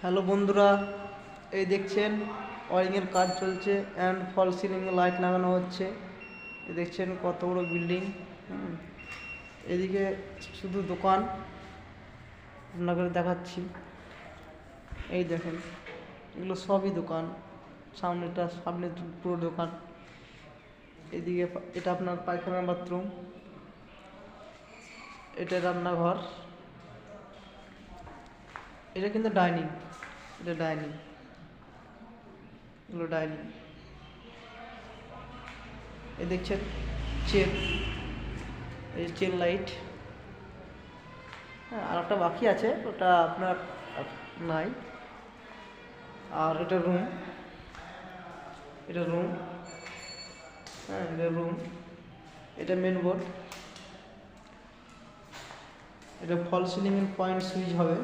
Hello বন্ধুরা, এই দেখছেন ওয়ারিংয়ের কাজ চলছে অ্যান্ড ফল সিলিং লাইট লাগানো হচ্ছে। এই দেখছেন কত বড় বিল্ডিং। এদিকে শুধু দোকান আপনাকে দেখাচ্ছি। এই দেখেন এগুলো সবই দোকান। সামনে পুরো দোকান। এদিকে এটা আপনার পায়খানা বাথরুম, এটা রান্নাঘর, এটা কিন্তু ডাইনিং। এটা ডাইনিং, এগুলো ডাইনিং। এই দেখছেন চেন, এই চেন লাইট। হ্যাঁ, আর একটা বাকি আছে, ওটা আপনার নাই। আর এটা রুম, এটা রুম। হ্যাঁ, এটা রুম। এটা মেন বোর্ড। এটা ফল সিলিং পয়েন্ট সুইচ হবে।